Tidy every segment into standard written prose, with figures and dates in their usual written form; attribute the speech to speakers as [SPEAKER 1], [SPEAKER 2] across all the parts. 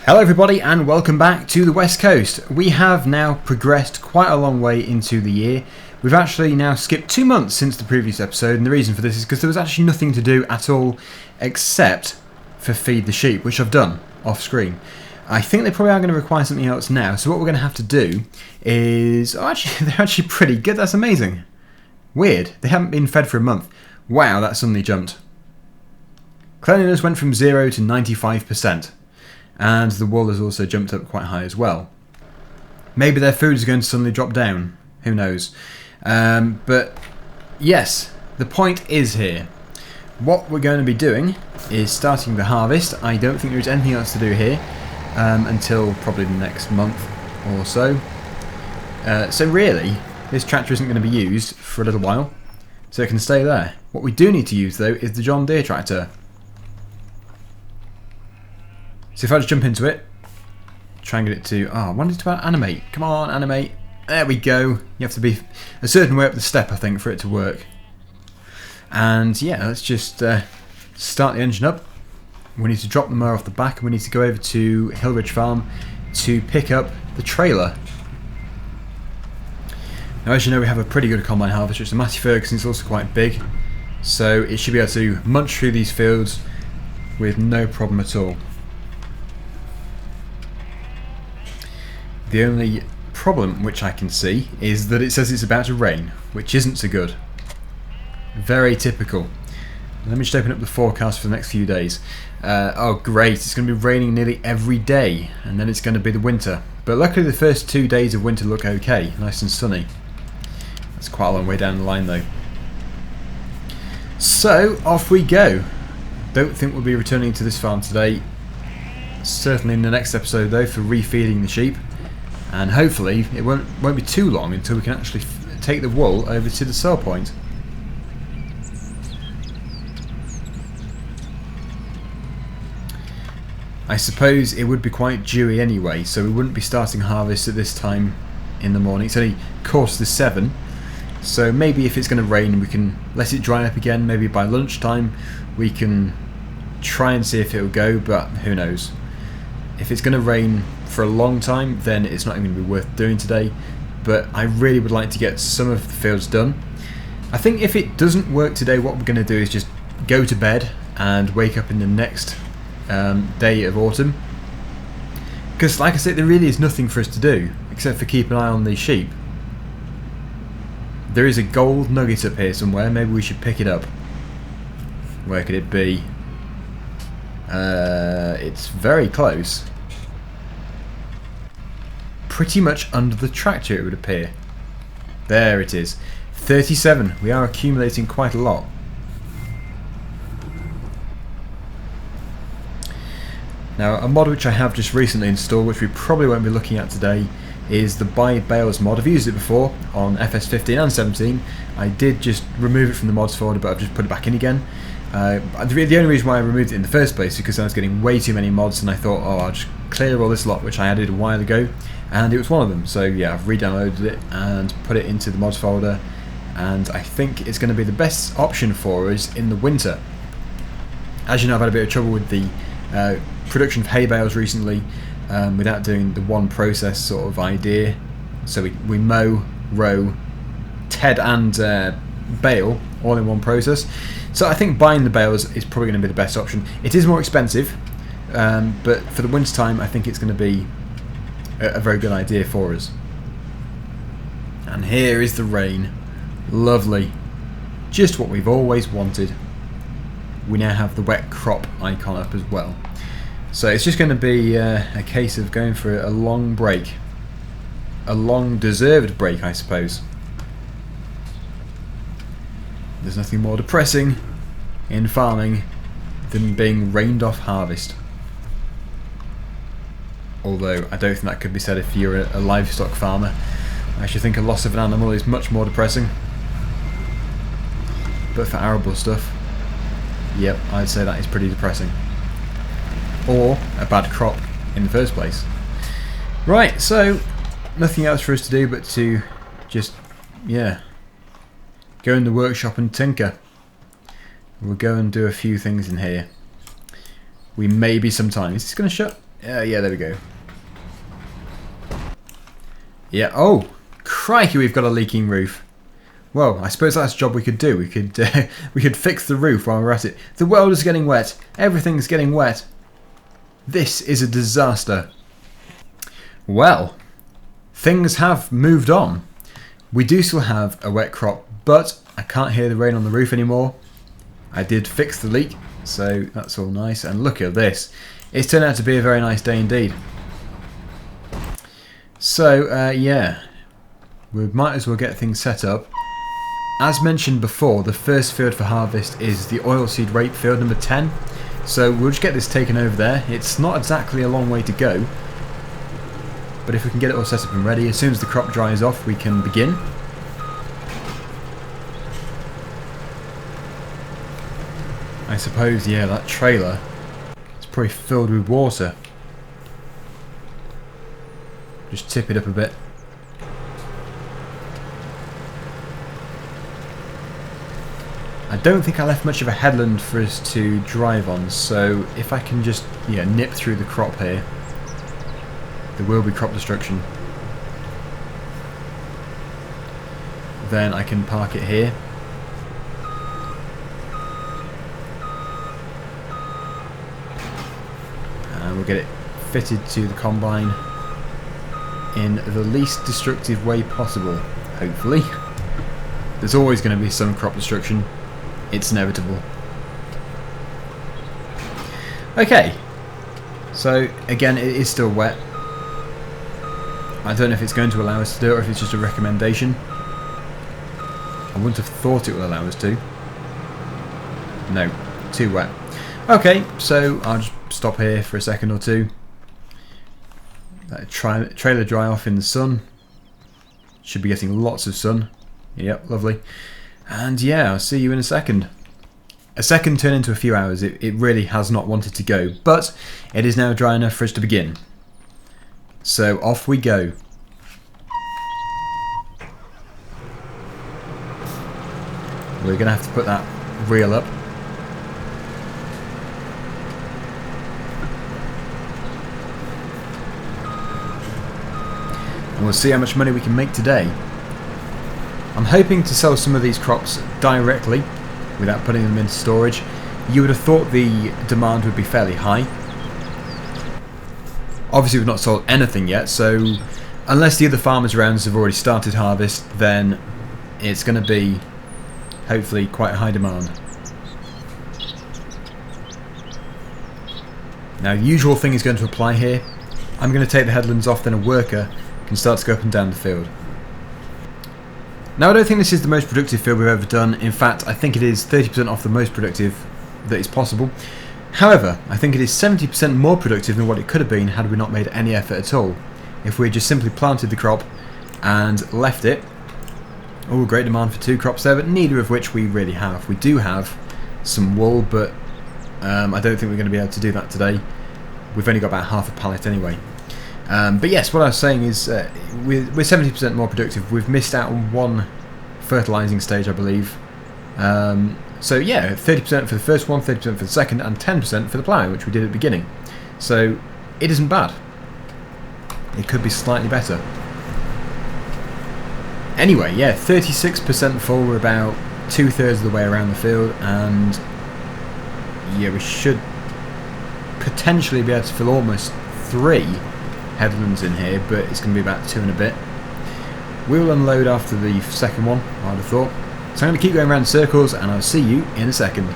[SPEAKER 1] Hello everybody and welcome back to the West Coast. We have now progressed quite a long way into the year. We've actually now skipped 2 months since the previous episode, and the reason for this is because there was actually nothing to do at all except for feed the sheep, which I've done off screen. I think they probably are going to require something else now, so what we're going to have to do is... Oh, actually, they're actually pretty good. That's amazing. Weird. They haven't been fed for a month. Wow, that suddenly jumped. Cleanliness went from 0 to 95%. And the wool has also jumped up quite high as well. Maybe their food is going to suddenly drop down. Who knows? But yes, the point is here. What we're going to be doing is starting the harvest. I don't think there's anything else to do here until probably the next month or so. So really, this tractor isn't going to be used for a little while, so it can stay there. What we do need to use though is the John Deere tractor. So if I just jump into it, try and get it to... Oh, I wanted to animate. Come on, animate. There we go. You have to be a certain way up the step, I think, for it to work. And yeah, let's just start the engine up. We need to drop the mower off the back, and we need to go over to Hillridge Farm to pick up the trailer. Now, as you know, we have a pretty good combine harvester. It's a Matty Ferguson. It's also quite big, so it should be able to munch through these fields with no problem at all. The only problem which I can see is that it says it's about to rain, which isn't so good. Very typical. Let me just open up the forecast for the next few days. Oh great, it's going to be raining nearly every day, and then it's going to be the winter. But luckily the first 2 days of winter look okay, nice and sunny. That's quite a long way down the line though. So, off we go. Don't think we'll be returning to this farm today. Certainly in the next episode though, for refeeding the sheep. And hopefully it won't be too long until we can actually take the wool over to the sell point. I suppose it would be quite dewy anyway, so we wouldn't be starting harvest at this time in the morning. It's only 7:15, so maybe if it's going to rain we can let it dry up again. Maybe by lunchtime we can try and see if it'll go, but who knows. If it's going to rain for a long time, then it's not even going to be worth doing today. But I really would like to get some of the fields done. I think if it doesn't work today, what we're going to do is just go to bed and wake up in the next day of autumn. Because like I said, there really is nothing for us to do except for keep an eye on these sheep. There is a gold nugget up here somewhere. Maybe we should pick it up. Where could it be? It's very close. Pretty much under the tractor, it would appear. There it is. 37. We are accumulating quite a lot. Now, a mod which I have just recently installed, which we probably won't be looking at today, is the Buy Bales mod. I've used it before on FS15 and 17. I did just remove it from the mods folder, but I've just put it back in again. The only reason why I removed it in the first place is because I was getting way too many mods, and I thought, oh, I'll just clear all this lot which I added a while ago, and it was one of them. So yeah, I've re-downloaded it and put it into the mods folder, and I think it's going to be the best option for us in the winter. As you know, I've had a bit of trouble with the production of hay bales recently, without doing the one process sort of idea. So we mow, row, ted and bale all in one process. So I think buying the bales is probably going to be the best option. It is more expensive, but for the winter time I think it's going to be a very good idea for us. And here is the rain. Lovely. Just what we've always wanted. We now have the wet crop icon up as well. So it's just going to be a case of going for a long break. A long deserved break, I suppose. There's nothing more depressing in farming than being rained off harvest. Although I don't think that could be said if you're a livestock farmer. I actually think a loss of an animal is much more depressing. But for arable stuff, yep, I'd say that is pretty depressing. Or a bad crop in the first place. Right, so nothing else for us to do but to just, yeah, go in the workshop and tinker. We'll go and do a few things in here. We may be sometimes. Is this going to shut? Yeah, there we go. Yeah, oh, crikey, we've got a leaking roof. Well, I suppose that's a job we could do. We could we could fix the roof while we're at it. The world is getting wet. Everything's getting wet. This is a disaster. Well, things have moved on. We do still have a wet crop, but I can't hear the rain on the roof anymore. I did fix the leak, so that's all nice. And look at this. It's turned out to be a very nice day indeed. So, yeah, we might as well get things set up. As mentioned before, the first field for harvest is the oilseed rape field number 10. So we'll just get this taken over there. It's not exactly a long way to go, but if we can get it all set up and ready, as soon as the crop dries off, we can begin. I suppose, yeah, that trailer is probably filled with water. Just tip it up a bit. I don't think I left much of a headland for us to drive on, so if I can just, yeah, nip through the crop here, there will be crop destruction. Then I can park it here. And we'll get it fitted to the combine in the least destructive way possible, hopefully. There's always going to be some crop destruction. It's inevitable. Okay, so again, it is still wet. I don't know if it's going to allow us to do it or if it's just a recommendation. I wouldn't have thought it would allow us to. No, too wet. Okay, so I'll just stop here for a second or two. Trailer dry off in the sun. Should be getting lots of sun. Yep, lovely. And yeah, I'll see you in a second. A second turned into a few hours. It really has not wanted to go, but it is now dry enough for us to begin. So off we go. We're going to have to put that reel up. And we'll see how much money we can make today. I'm hoping to sell some of these crops directly without putting them into storage. You would have thought the demand would be fairly high. Obviously we've not sold anything yet, so unless the other farmers around us have already started harvest, then it's going to be hopefully quite high demand. Now the usual thing is going to apply here. I'm going to take the headlands off, then a worker can start to go up and down the field. Now I don't think this is the most productive field we've ever done. In fact, I think it is 30% off the most productive that is possible. However, I think it is 70% more productive than what it could have been had we not made any effort at all. If we had just simply planted the crop and left it. Oh, great demand for 2 crops there, but neither of which we really have. We do have some wool, but I don't think we're going to be able to do that today. We've only got about half a pallet anyway. But yes, what I was saying is we're 70% more productive. We've missed out on one fertilising stage, I believe. So yeah, 30% for the first one, 30% for the second, and 10% for the ploughing, which we did at the beginning. So it isn't bad. It could be slightly better. Anyway, yeah, 36% full. We're about 2/3 of the way around the field, and yeah, we should potentially be able to fill almost 3 headlands in here, but it's going to be about 2 and a bit. We'll unload after the second one, I'd have thought. So I'm going to keep going around in circles, and I'll see you in a second.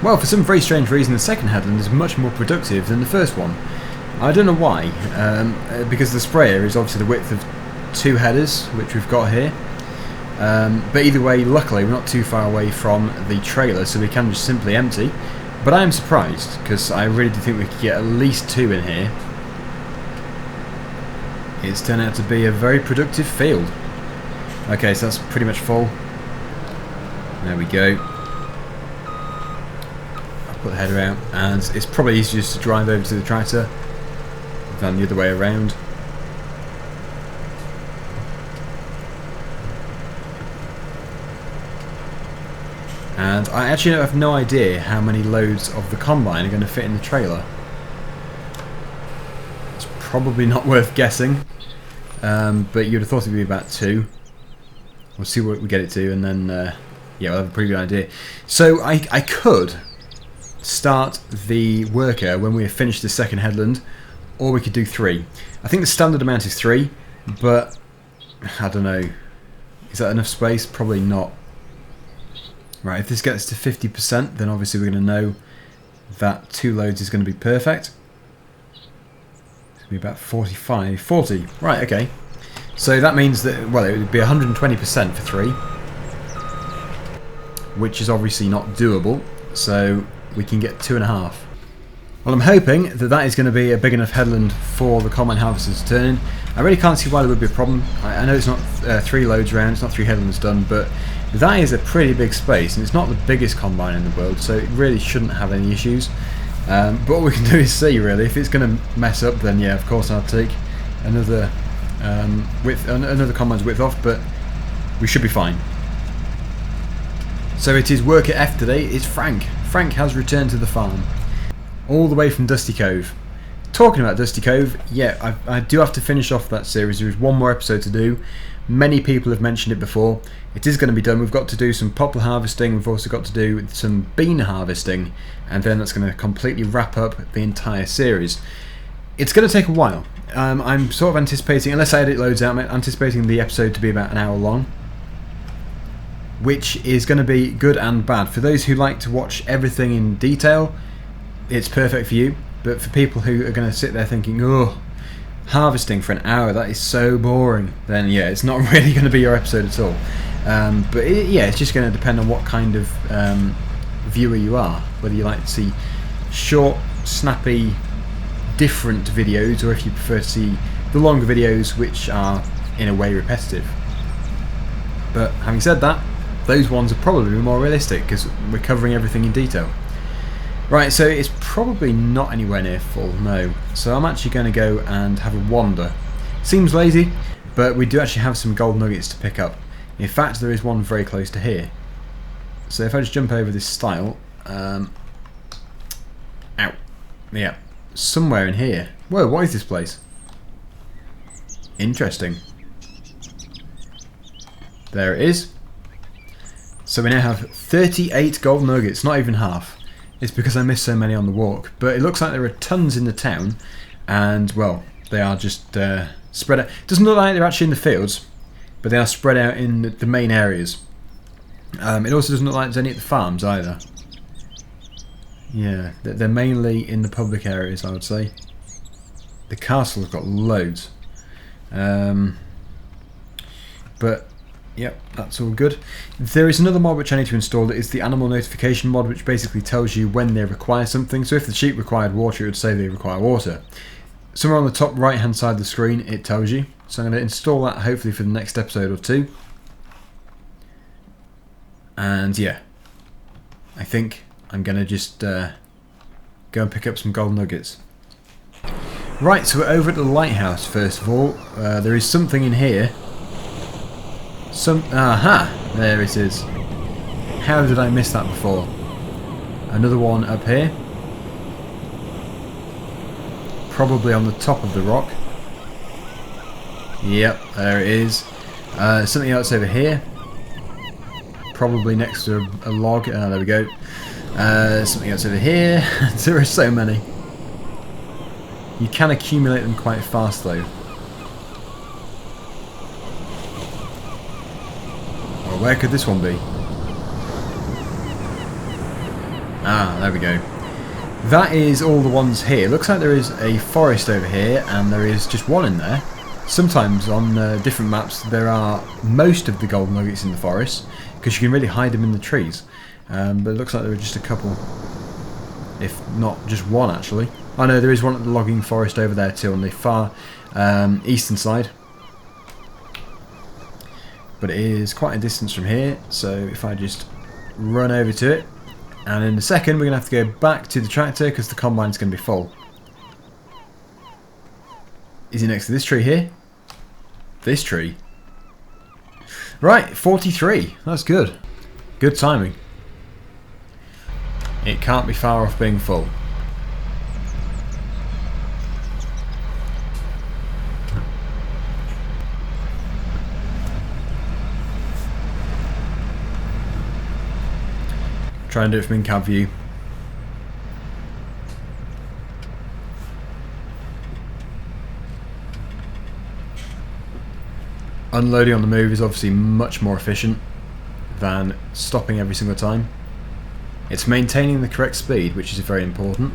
[SPEAKER 1] Well, for some very strange reason, the second headland is much more productive than the first one. I don't know why, because the sprayer is obviously the width of 2 headers, which we've got here. But either way, luckily we're not too far away from the trailer, so we can just simply empty. But I am surprised, because I really do think we could get at least 2 in here. It's turned out to be a very productive field. Okay, so that's pretty much full. There we go. I'll put the header out, and it's probably easier just to drive over to the tractor than the other way around. And I actually have no idea how many loads of the combine are going to fit in the trailer. probably not worth guessing, but you'd have thought it would be about 2. We'll see what we get it to, and then yeah, we'll have a pretty good idea. So I could start the worker when we have finished the second headland, or we could do 3. I think the standard amount is 3, but I don't know. Is that enough space? Probably not. Right, if this gets to 50%, then obviously we're going to know that 2 loads is going to be perfect. It's going to be about 45, 40. Right, okay. So that means that, well, it would be 120% for 3, which is obviously not doable, so we can get 2.5. Well, I'm hoping that that is going to be a big enough headland for the combine harvester to turn in. I really can't see why there would be a problem. I know it's not 3 loads round, it's not 3 headlands done, but that is a pretty big space, and it's not the biggest combine in the world, so it really shouldn't have any issues. But what we can do is see, really. If it's going to mess up, then yeah, of course I'll take another another combine's width off, but we should be fine. So it is worker F today. It's Frank. Frank has returned to the farm, all the way from Dusty Cove. Talking about Dusty Cove, yeah, I do have to finish off that series. There is one more episode to do. Many people have mentioned it before. It is going to be done. We've got to do some poplar harvesting. We've also got to do some bean harvesting, and then that's going to completely wrap up the entire series. It's going to take a while. I'm sort of anticipating, unless I edit loads out, I'm anticipating the episode to be about an hour long, which is going to be good and bad. For those who like to watch everything in detail, it's perfect for you. But for people who are going to sit there thinking, oh, harvesting for an hour, that is so boring, then yeah, it's not really going to be your episode at all. But yeah, it's just going to depend on what kind of viewer you are, whether you like to see short, snappy, different videos, or if you prefer to see the longer videos which are in a way repetitive. But having said that, those ones are probably more realistic because we're covering everything in detail. Right, so it's probably not anywhere near full, no. So I'm actually going to go and have a wander. Seems lazy, but we do actually have some gold nuggets to pick up. In fact, there is one very close to here. So if I just jump over this stile, ow, yeah, somewhere in here. Whoa, what is this place? Interesting. There it is. So we now have 38 gold nuggets, not even half. It's because I missed so many on the walk. But it looks like there are tons in the town, and well, they are just spread out. It doesn't look like they're actually in the fields, but they are spread out in the main areas. It also doesn't look like there's any at the farms either. Yeah, they're mainly in the public areas, I would say. The castle's got loads. But yep, that's all good. There is another mod which I need to install. It's the animal notification mod, which basically tells you when they require something. So if the sheep required water, it would say they require water. Somewhere on the top right hand side of the screen it tells you. So I'm going to install that hopefully for the next episode or 2. And yeah, I think I'm going to just go and pick up some gold nuggets. Right, so we're over at the lighthouse first of all. There is something in here. Aha! There it is. How did I miss that before? Another one up here. Probably on the top of the rock. Yep, there it is. Something else over here. Probably next to a log. There we go. Something else over here. There are so many. You can accumulate them quite fast though. Well, where could this one be? Ah, there we go. That is all the ones here. Looks like there is a forest over here, and there is just one in there. Sometimes on different maps there are most of the gold nuggets in the forest, because you can really hide them in the trees. But it looks like there are just a couple, if not just one actually. Oh no, there is one at the logging forest over there too, on the far eastern side. But it is quite a distance from here, so if I just run over to it, and in a second we're going to have to go back to the tractor because the combine's going to be full. Is he next to this tree here? This tree? Right, 43. That's good. Good timing. It can't be far off being full. Try and do it from in-cab view. Unloading on the move is obviously much more efficient than stopping every single time. It's maintaining the correct speed, which is very important.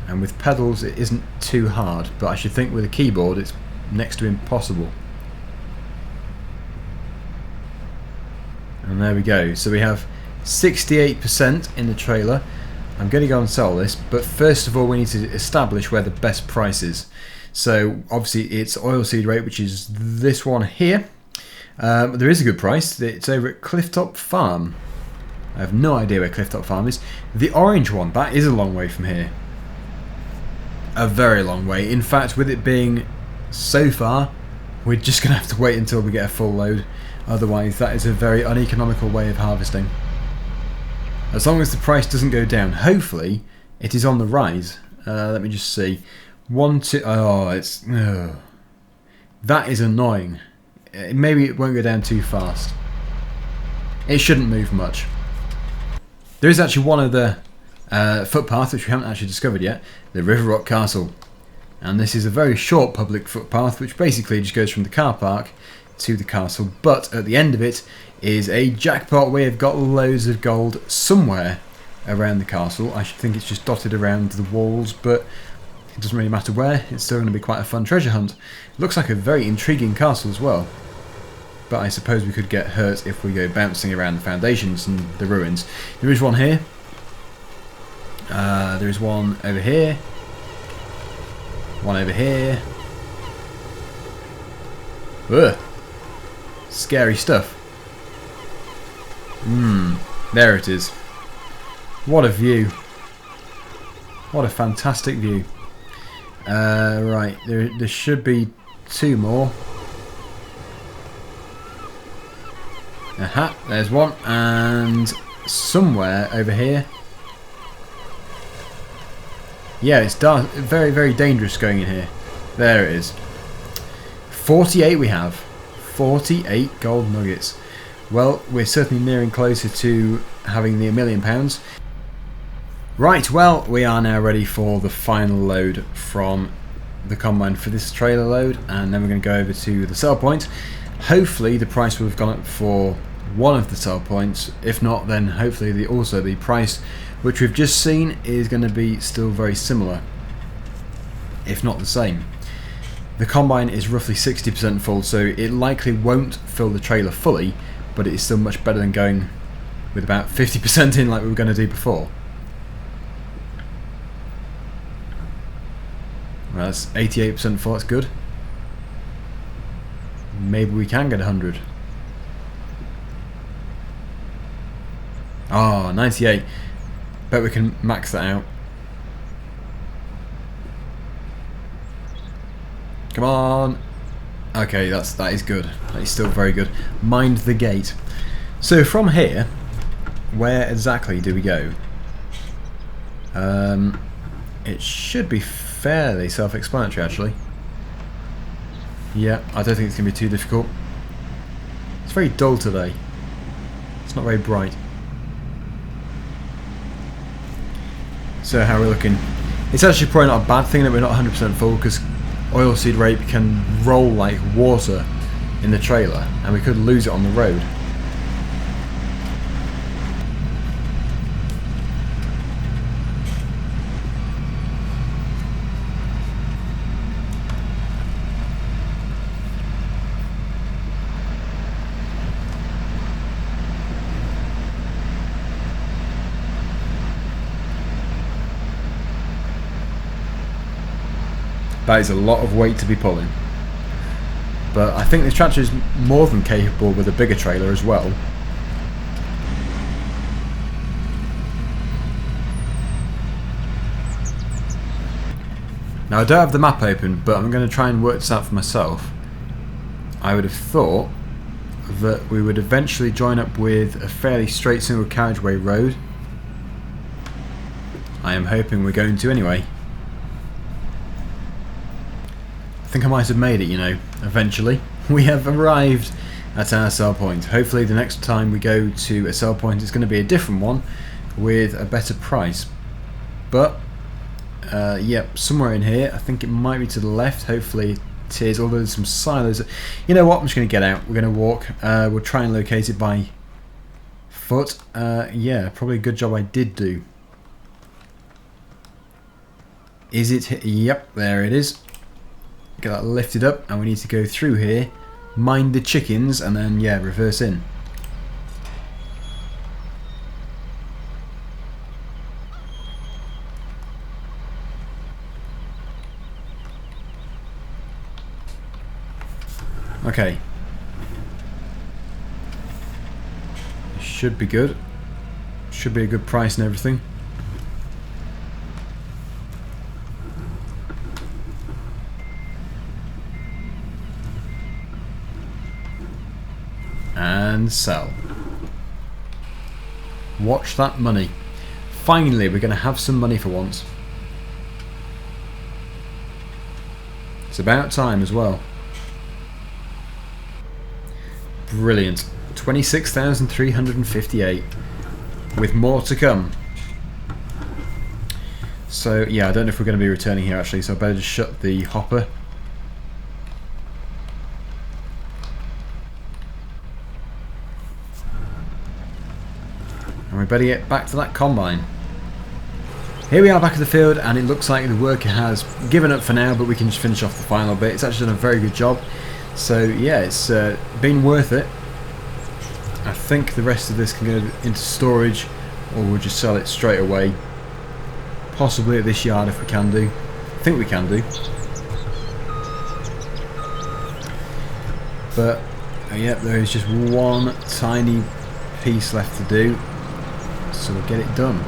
[SPEAKER 1] And with pedals it isn't too hard, but I should think with a keyboard it's next to impossible. And there we go. So we have 68% in the trailer. I'm going to go and sell this, but first of all we need to establish where the best price is. So obviously it's oilseed rate, which is this one here. There is a good price. It's over at Clifftop Farm. I have no idea where Clifftop Farm is. The orange one, that is a long way from here. A very long way. In fact, with it being so far, we're just going to have to wait until we get a full load. Otherwise, that is a very uneconomical way of harvesting. As long as the price doesn't go down, hopefully it is on the rise. Let me just see. 1, 2. Oh, it's. That is annoying. Maybe it won't go down too fast. It shouldn't move much. There is actually one other footpath which we haven't actually discovered yet, the River Rock Castle. And this is a very short public footpath which basically just goes from the car park to the castle, but at the end of it is a jackpot. We have got loads of gold somewhere around the castle. I should think it's just dotted around the walls, but it doesn't really matter where. It's still going to be quite a fun treasure hunt. It looks like a very intriguing castle as well, but I suppose we could get hurt if we go bouncing around the foundations and the ruins. There is one here. There is one over here. One over here. Ugh. Scary stuff. There it is. What a view. What a fantastic view. Right, there should be 2 more. Aha, there's one, and somewhere over here. Yeah, it's dark, very, very dangerous going in here. There it is. 48 we have. 48 gold nuggets. Well, we're certainly nearing closer to having the £1 million. Right, well, we are now ready for the final load from the combine for this trailer load, and then we're going to go over to the sell point. Hopefully the price will have gone up for one of the sell points. If not, then hopefully also the price which we've just seen is going to be still very similar, if not the same. The combine is roughly 60% full, so it likely won't fill the trailer fully, but it is still much better than going with about 50% in like we were going to do before. Well, that's 88% full, that's good. Maybe we can get 100. Oh, 98. Bet we can max that out. Come on. Okay, that is good. That is still very good. Mind the gate. So from here, where exactly do we go? It should be fairly self-explanatory actually. Yeah, I don't think it's going to be too difficult. It's very dull today. It's not very bright. So how are we looking? It's actually probably not a bad thing that we're not 100% full, because oilseed rape can roll like water in the trailer and we could lose it on the road. That is a lot of weight to be pulling. But I think this tractor is more than capable with a bigger trailer as well. Now I don't have the map open, but I'm going to try and work this out for myself. I would have thought that we would eventually join up with a fairly straight single carriageway road. I am hoping we're going to anyway. I think I might have made it, you know, eventually. We have arrived at our sell point. Hopefully the next time we go to a sell point it's going to be a different one with a better price. But yep, somewhere in here. I think it might be to the left. Hopefully it is, although there's some silos. You know what, I'm just going to get out. We're going to walk. We'll try and locate it by foot. Yeah, probably a good job I did do. Is it? Yep, there it is. Get that lifted up, and we need to go through here, mind the chickens, and then yeah, reverse in. Okay. Should be good. Should be a good price and everything. And sell. Watch that money. Finally, we're going to have some money for once. It's about time as well. Brilliant. 26,358 with more to come. So yeah, I don't know if we're going to be returning here actually, so I better just shut the hopper. And we better get back to that combine. Here we are back at the field, and it looks like the worker has given up for now, but we can just finish off the final bit. It's actually done a very good job. So yeah, it's been worth it. I think the rest of this can go into storage, or we'll just sell it straight away. Possibly at this yard if we can do. I think we can do. But yep, there is just one tiny piece left to do, so we'll get it done.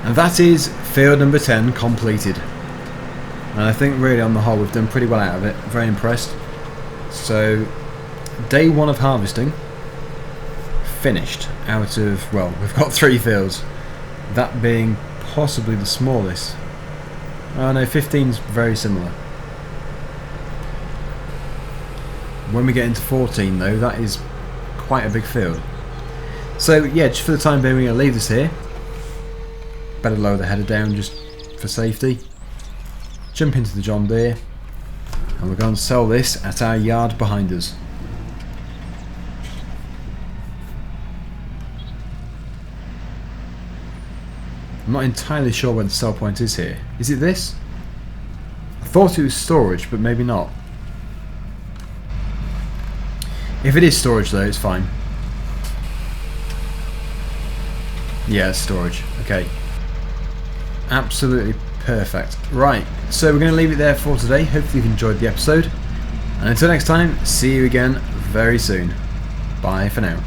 [SPEAKER 1] And that is field number 10 completed. And I think really on the whole we've done pretty well out of it. Very impressed. So day 1 of harvesting finished out of, well, we've got 3 fields. That being possibly the smallest. Oh no, 15's very similar. When we get into 14 though, that is quite a big field. So yeah, just for the time being we're going to leave this here. Better lower the header down just for safety. Jump into the John Deere, and we're going to sell this at our yard behind us. I'm not entirely sure where the sell point is here. Is it this? I thought it was storage, but maybe not. If it is storage though, it's fine. Yeah, it's storage. Okay. Absolutely perfect. Right, so we're going to leave it there for today. Hopefully you've enjoyed the episode. And until next time, see you again very soon. Bye for now.